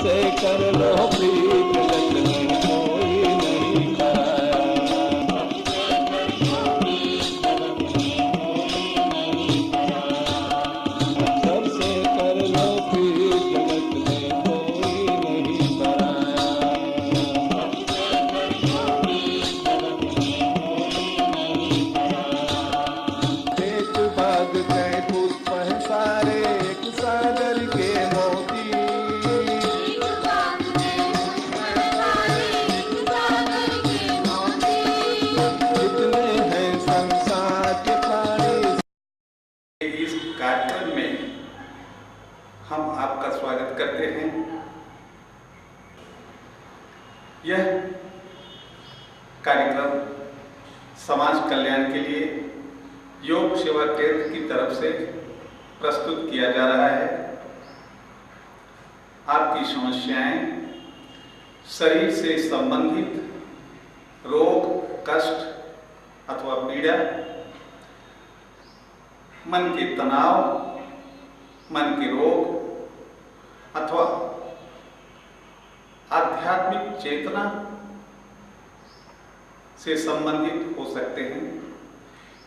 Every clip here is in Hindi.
सबसे कर लो प्रीत जगत में कोई नहीं पराया। सबसे कर लो प्रीत जगत में कोई नहीं पराया। एक बाग के पुष्प है सारे एक सागर के मोती। जितने हैं संसार के प्राणी। इस कार्यक्रम में हम आपका स्वागत करते हैं। यह कार्यक्रम समाज कल्याण के लिए योग सेवा केंद्र की तरफ से प्रस्तुत किया जा रहा है। आपकी समस्याएं, शरीर से संबंधित रोग, कष्ट अथवा पीड़ा, मन के तनाव, मन के रोग अथवा आध्यात्मिक चेतना से संबंधित हो सकते हैं।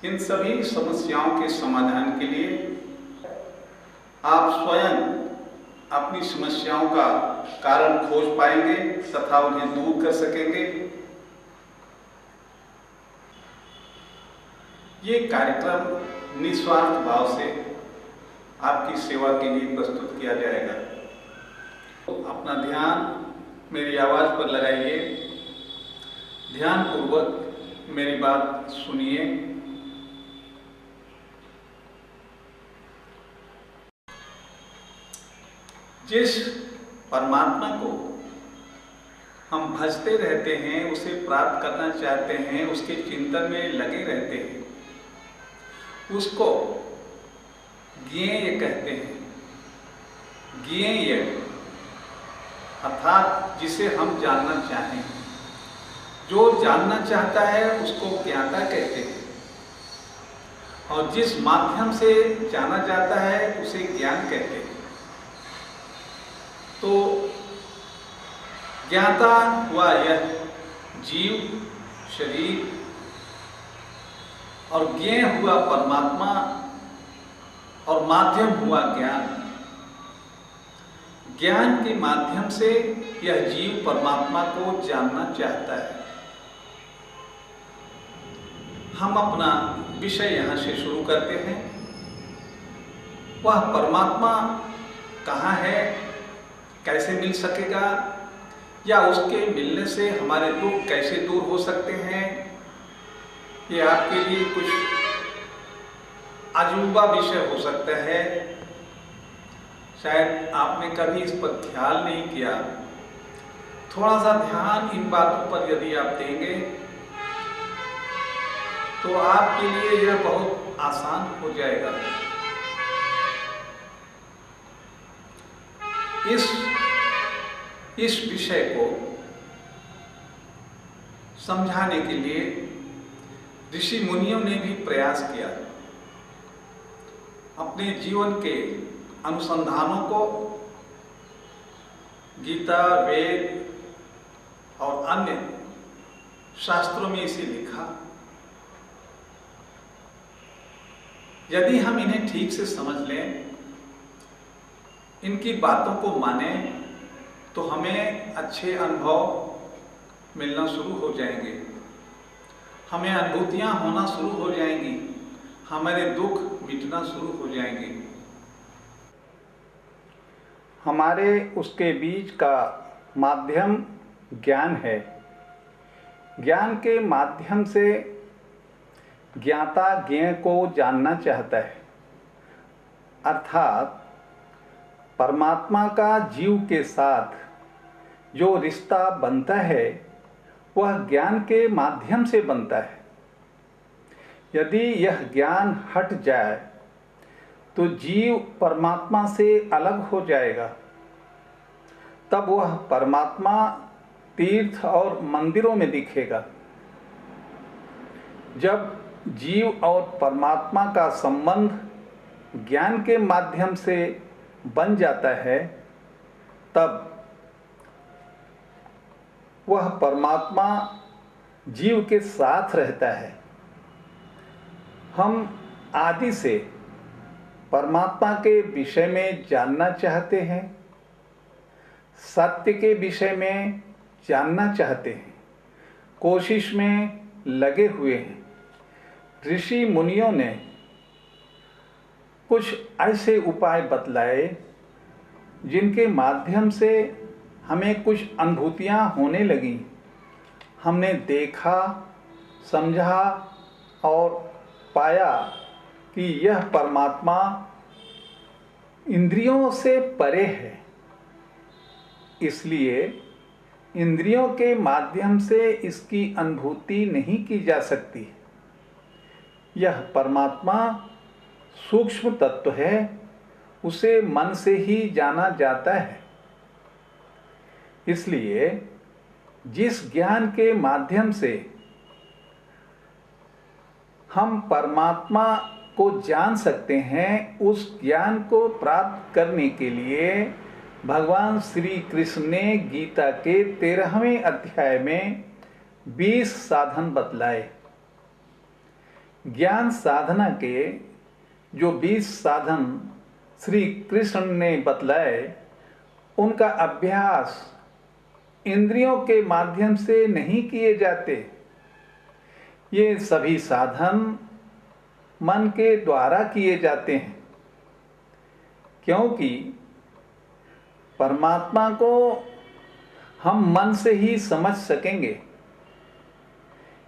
इन सभी समस्याओं के समाधान के लिए आप स्वयं अपनी समस्याओं का कारण खोज पाएंगे तथा उन्हें दूर कर सकेंगे। ये कार्यक्रम निस्वार्थ भाव से आपकी सेवा के लिए प्रस्तुत किया जाएगा। तो अपना ध्यान मेरी आवाज पर लगाइए, ध्यानपूर्वक मेरी बात सुनिए। जिस परमात्मा को हम भजते रहते हैं, उसे प्राप्त करना चाहते हैं, उसके चिंतन में लगे रहते हैं, उसको ज्ञेय कहते हैं। ज्ञेय अर्थात जिसे हम जानना चाहें। जो जानना चाहता है उसको ज्ञाता कहते हैं, और जिस माध्यम से जाना जाता है उसे ज्ञान कहते हैं। तो ज्ञाता हुआ यह जीव, शरीर, और ज्ञेय हुआ परमात्मा, और माध्यम हुआ ज्ञान। ज्ञान के माध्यम से यह जीव परमात्मा को जानना चाहता है। हम अपना विषय यहाँ से शुरू करते हैं। वह परमात्मा कहाँ है, कैसे मिल सकेगा, या उसके मिलने से हमारे दुख कैसे दूर हो सकते हैं, ये आपके लिए कुछ अजूबा विषय हो सकता है। शायद आपने कभी इस पर ख्याल नहीं किया। थोड़ा सा ध्यान इन बातों पर यदि आप देंगे तो आपके लिए यह बहुत आसान हो जाएगा। इस विषय को समझाने के लिए ऋषि मुनियों ने भी प्रयास किया। अपने जीवन के अनुसंधानों को गीता, वेद और अन्य शास्त्रों में इसे लिखा। यदि हम इन्हें ठीक से समझ लें, इनकी बातों को माने, तो हमें अच्छे अनुभव मिलना शुरू हो जाएंगे, हमें अनुभूतियां होना शुरू हो जाएंगी, हमारे दुख मिटना शुरू हो जाएंगे। हमारे उसके बीच का माध्यम ज्ञान है। ज्ञान के माध्यम से ज्ञाता ज्ञेय को जानना चाहता है, अर्थात परमात्मा का जीव के साथ जो रिश्ता बनता है वह ज्ञान के माध्यम से बनता है। यदि यह ज्ञान हट जाए तो जीव परमात्मा से अलग हो जाएगा। तब वह परमात्मा तीर्थ और मंदिरों में दिखेगा। जब जीव और परमात्मा का संबंध ज्ञान के माध्यम से बन जाता है, तब वह परमात्मा जीव के साथ रहता है। हम आदि से परमात्मा के विषय में जानना चाहते हैं, सत्य के विषय में जानना चाहते हैं, कोशिश में लगे हुए हैं। ऋषि मुनियों ने कुछ ऐसे उपाय बतलाए जिनके माध्यम से हमें कुछ अनुभूतियाँ होने लगीं। हमने देखा, समझा और पाया कि यह परमात्मा इंद्रियों से परे है, इसलिए इंद्रियों के माध्यम से इसकी अनुभूति नहीं की जा सकती। यह परमात्मा सूक्ष्म तत्व है, उसे मन से ही जाना जाता है। इसलिए जिस ज्ञान के माध्यम से हम परमात्मा को जान सकते हैं, उस ज्ञान को प्राप्त करने के लिए भगवान श्री कृष्ण ने गीता के 13वें अध्याय में 20 साधन बतलाए। ज्ञान साधना के जो 20 साधन श्री कृष्ण ने बतलाए, उनका अभ्यास इंद्रियों के माध्यम से नहीं किए जाते। ये सभी साधन मन के द्वारा किए जाते हैं, क्योंकि परमात्मा को हम मन से ही समझ सकेंगे।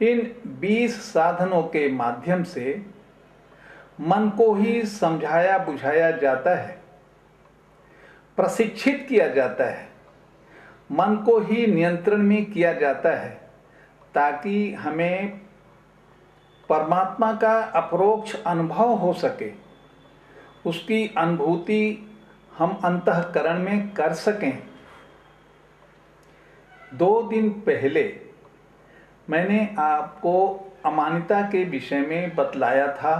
इन 20 साधनों के माध्यम से मन को ही समझाया बुझाया जाता है, प्रशिक्षित किया जाता है, मन को ही नियंत्रण में किया जाता है, ताकि हमें परमात्मा का अपरोक्ष अनुभव हो सके, उसकी अनुभूति हम अंतःकरण में कर सकें। 2 दिन पहले मैंने आपको अमानिता के विषय में बतलाया था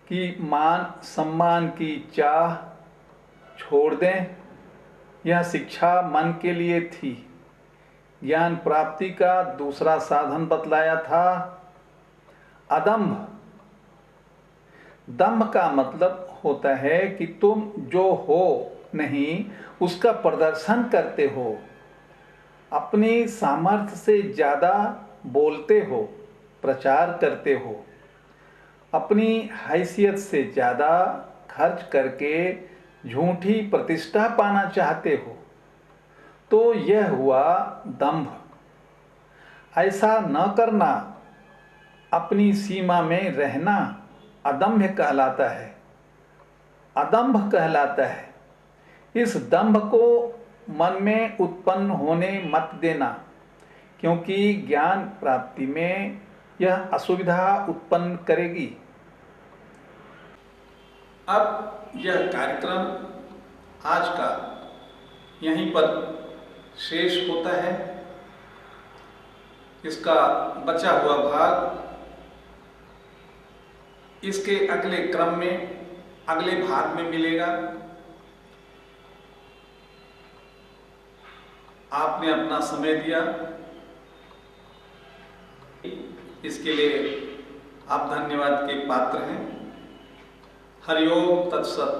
कि मान सम्मान की चाह छोड़ दें। यह शिक्षा मन के लिए थी। ज्ञान प्राप्ति का दूसरा साधन बतलाया था अदम्भ। दम्भ का मतलब होता है कि तुम जो हो नहीं उसका प्रदर्शन करते हो, अपनी सामर्थ्य से ज़्यादा बोलते हो, प्रचार करते हो, अपनी हैसियत से ज़्यादा खर्च करके झूठी प्रतिष्ठा पाना चाहते हो, तो यह हुआ दंभ। ऐसा न करना, अपनी सीमा में रहना अदम्भ कहलाता है, अदम्भ कहलाता है। इस दंभ को मन में उत्पन्न होने मत देना, क्योंकि ज्ञान प्राप्ति में यह असुविधा उत्पन्न करेगी। अब यह कार्यक्रम आज का यहीं पर शेष होता है। इसका बचा हुआ भाग इसके अगले क्रम में, अगले भाग में मिलेगा। आपने अपना समय दिया, इसके लिए आप धन्यवाद के पात्र हैं। हरि ओम तत्सत।